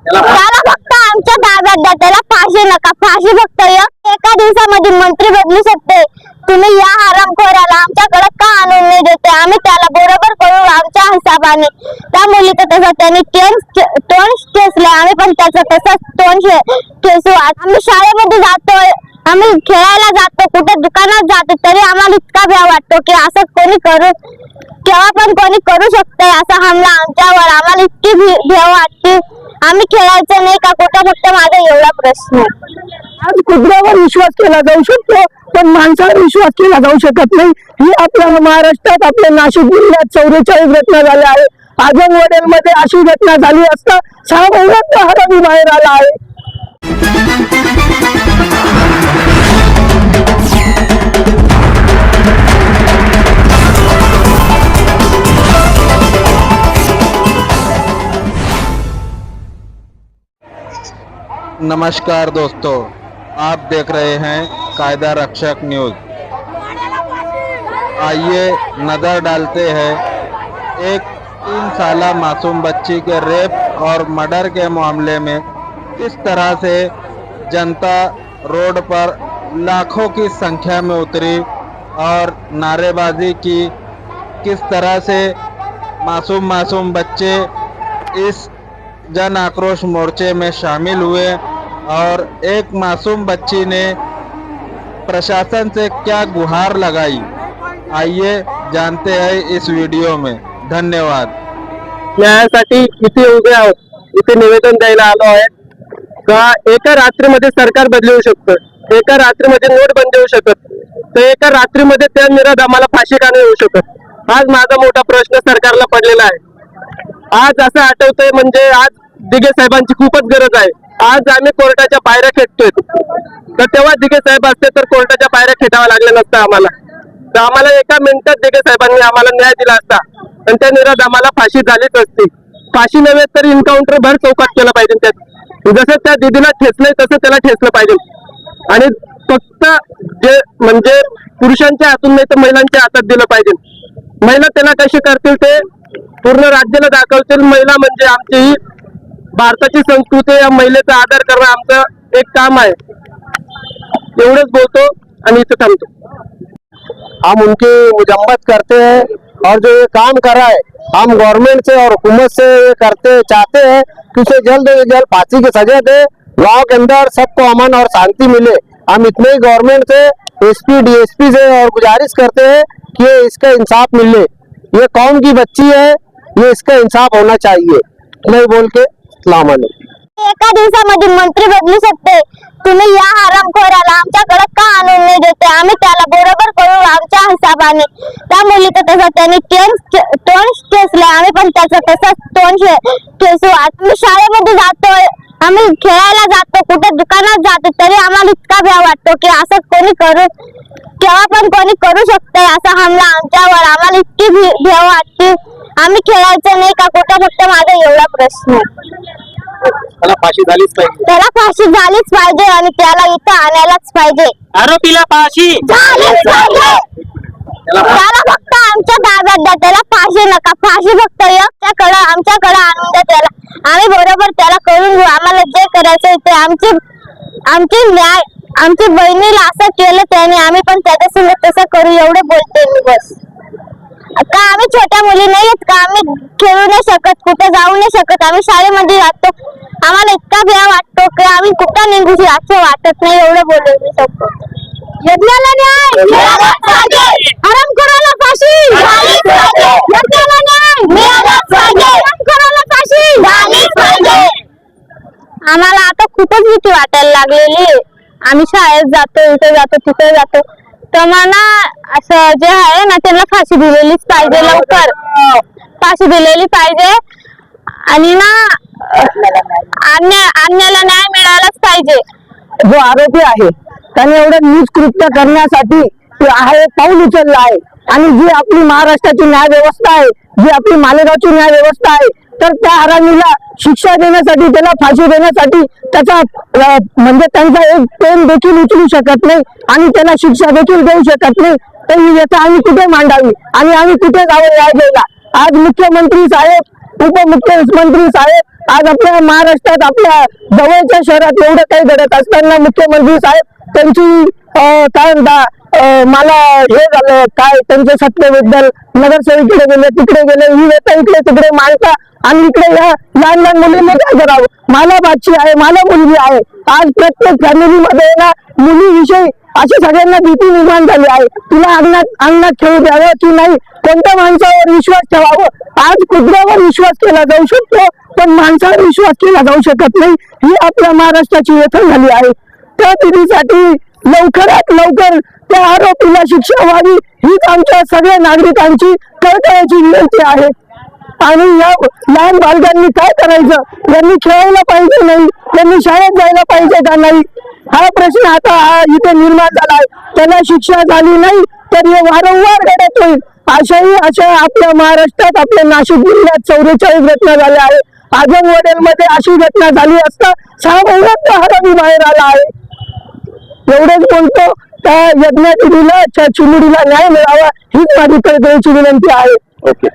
त्याला फक्त आमच्या ताब्यात द्या, त्याला फाशी नका. फाशी फक्त एका दिवसामध्ये मंत्री बदलू शकते. तुम्ही या हरामखोराला आमच्याकडे का आणून नाही देते? आम्ही त्याला बरोबर करू आमच्या हिसाबाने. त्या मुलीचं तसं त्यांनी तोंड ठेचलंय, आम्ही पण त्याचं तसंच तोंड ठेचू. आम्ही शाळेमध्ये जातोय, आम्ही खेळायला जातो, कुठे दुकानात जातो, तरी आम्हाला इतका भ्या वाटतो की असं कोणी केव्हा पण कोणी करू शकतंय असा हमला आमच्यावर. आम्हाला इतकी भ्या वाटते. आम्ही खेळायचं नाही का कुठं? फक्त माझा एवढा प्रश्न. आज कुत्र्यावर विश्वास केला जाऊ शकतो, पण माणसावर विश्वास केला जाऊ शकत नाही. ही आपल्या महाराष्ट्रात, आपल्या नाशिक जिल्ह्यात 44 घटना झाल्या आहेत. आजमवडेल मध्ये अशी घटना झाली असता 6 महिन्यात हरामी बाहेर आला आहे. नमस्कार दोस्तों, आप देख रहे हैं कायदा रक्षक न्यूज़। आइए नज़र डालते हैं एक 3 साला मासूम बच्ची के रेप और मर्डर के मामले में किस तरह से जनता रोड पर लाखों की संख्या में उतरी और नारेबाजी की। किस तरह से मासूम बच्चे इस जन आक्रोश मोर्चे में शामिल हुए और एक मासूम बच्ची ने प्रशासन से क्या गुहार लगाई। आइए जानते हैं इस वीडियो में। धन्यवाद। न्यायासाठी इथे उभे आहोत, इथे निवेदन द्यायला आलो आहे का एका रात्रीमध्ये सरकार बदलू शकतं, एका रात्रीमध्ये नोटबंदी होऊ शकत, तर एका रात्रीमध्ये त्या निराधामाला फाशी का नाही होऊ शकत? आज माझा मोठा प्रश्न सरकारला पडलेला आहे. आज असं आठवतंय म्हणजे आज दिघे साहेबांची खूपच गरज आहे. आज आम्ही कोर्टाच्या पायऱ्या खेटतोय, तर तेव्हा दिघे साहेब असते तर कोर्टाच्या पायऱ्या खेटावा लागल्या नसतं आम्हाला. तर आम्हाला एका मिनिटात दिघे साहेबांनी आम्हाला न्याय दिला असता आणि त्या निराधामाला फाशी झालीच असती. फाशी नव्हे तर एन्काउंटर भर चौकात केलं पाहिजे. त्यात जसं त्या दिदीला ठेचलंय तसं त्याला ठेचलं पाहिजे. आणि फक्त जे म्हणजे पुरुषांच्या हातून नाही तर महिलांच्या हातात दिलं पाहिजे. महिला त्याला कशी करतील ते पूर्ण राज्याला दाखवतील. महिला म्हणजे आमची ही भारताची संस्कृती, या महिलेचा आदर करणं आमचं एक काम आहे. एवढंच बोलतो आणि इथं थांबतो. हम उनकी मजम्मत करते हैं और जो ये काम कर रहा है हम गवर्नमेंट से और हुकूमत से ये करते चाहते हैं कि उसे जल्द से जल्द फांसी की सजा दे, गाँव के अंदर सबको अमन और शांति मिले। हम इतने ही गवर्नमेंट से, एसपी डीएसपी से और गुजारिश करते हैं कि इसका इंसाफ मिले। ये कौम की बच्ची है, ये इसका इंसाफ होना चाहिए। नहीं बोल के सलाम अलैकुम। एका दिवसामध्ये मंत्री बदलू शकते. तुम्ही या हरामखोराला आमच्याकडे का आणून नाही देते? आम्ही त्याला बरोबर करू आमच्या हिसाबाने. त्या मुलीचं तसं त्यांनी तोंड ठेचलंय, आम्ही पण त्याचं तसंच तोंड ठेचू. आम्ही शाळेमध्ये जातोय, आम्ही खेळायला जातो, कुठे दुकानात जातो, तरी आम्हाला इतका भ्या वाटतो की असं कोणी केव्हा पण कोणी करू शकतंय असा हमला आमच्यावर. आम्हाला इतकी भ्या वाटते. आम्ही खेळायचं नाही का कुठं? फक्त माझा एवढा प्रश्न. त्याला फाशी झालीच पाहिजे, त्याला फाशी झालीच पाहिजे आणि त्याला इथं आणायलाच पाहिजे. आरोपीला फाशी झालीच पाहिजे. त्याला फक्त आमच्या ताब्यात द्या, त्याला फाशी नका. फाशी फक्त आमच्याकडे आणून द्या त्याला. आम्ही बरोबर त्याला करून घेऊ. आम्हाला जे करायचं ते आमची न्याय, आमची बहिणीला असं केलं त्याने, आम्ही पण त्याच्यासोबत तसं करू. एवढे बोलते मी बस. का आम्ही छोट्या मुली नाही आहेत का? आम्ही खेळू नाही शकत, कुठे जाऊ नाही शकत, आम्ही शाळेमध्ये जातो. आम्हाला इतका भ्या वाटतो की आम्ही कुठं निघू असं वाटत नाही. एवढं बोलू मी शकतो. यज्ञाला न्याय, हरामखोराला फाशी, यज्ञाला न्याय, हरामखोराला फाशी. आम्हाला आता खूपच भीती वाटायला लागलेली. आम्ही शाळेत जातो, इथे जातो, तिथे जातो, तर मला असं जे आहे ना त्यांना फाशी दिलेलीच पाहिजे. लवकर फाशी दिलेली पाहिजे आणि ना अन्याला न्याय मिळालाच पाहिजे. जो आरोपी आहे त्याने एवढं नीच कृत्य करण्यासाठी पाऊल उचललं आहे. आणि जी आपली महाराष्ट्राची न्याय व्यवस्था आहे, जी आपली मालेगावची न्याय व्यवस्था आहे, तर त्या हरामीला शिक्षा देण्यासाठी, त्याला फाशी देण्यासाठी त्याचा म्हणजे त्यांचा एक पेन देखील उचलू शकत नाही आणि त्याला शिक्षा देखील देऊ शकत नाही. तर ही व्यथा आम्ही कुठे मांडावी आणि आम्ही कुठे जावं न्याय द्यायला? आज मुख्यमंत्री साहेब, उपमुख्यमंत्री साहेब आज आपल्या महाराष्ट्रात आपल्या जवळच्या शहरात एवढं काही घडत असताना मुख्यमंत्री साहेब त्यांची काय म्हणता मला हे झालं काय त्यांच्या सत्तेबद्दल नगरसेवकीकडे गेले तिकडे गेले ही नेता इकडे तिकडे मांडता आणि इकडे या लहान लहान मुलींना काय करावं मला बाची आहे मला मुलगी आहे आज प्रत्येक फॅमिलीमध्ये ना मुलीविषयी अशी सगळ्यांना भीती निर्माण झाली आहे तुला अंगणात खेळू द्यावं की नाही कोणत्या माणसावर विश्वास ठेवावं आज कुत्र्यावर विश्वास केला जाऊ शकतो पण माणसावर विश्वास केला जाऊ शकत नाही ही आपल्या महाराष्ट्राची व्यथा झाली आहे त्या पिढीसाठी लवकरात लवकर त्या आरोपीला शिक्षा व्हावी हीच आमच्या सगळ्या नागरिकांची कळकळीची विनंती आहे आणि या लहान बालकांनी काय करायचं यांनी खेळायला पाहिजे नाही त्यांनी शाळेत जायला पाहिजे का नाही हा प्रश्न आता इथे निर्माण झालाय त्याला शिक्षा झाली नाही तर हे वारंवार घडत होईल अशा आपल्या महाराष्ट्रात आपल्या नाशिक जिल्ह्यात 44 घटना झाल्या आहेत आजमवडेल मध्ये अशी घटना झाली असता 6 महिन्यात हरामी बाहेर आला आहे एवढेच बोलतो त्या यज्ञातिला चिमुडीला न्याय मिळावा हीच माझी कळकळीची विनंती आहे. ओके.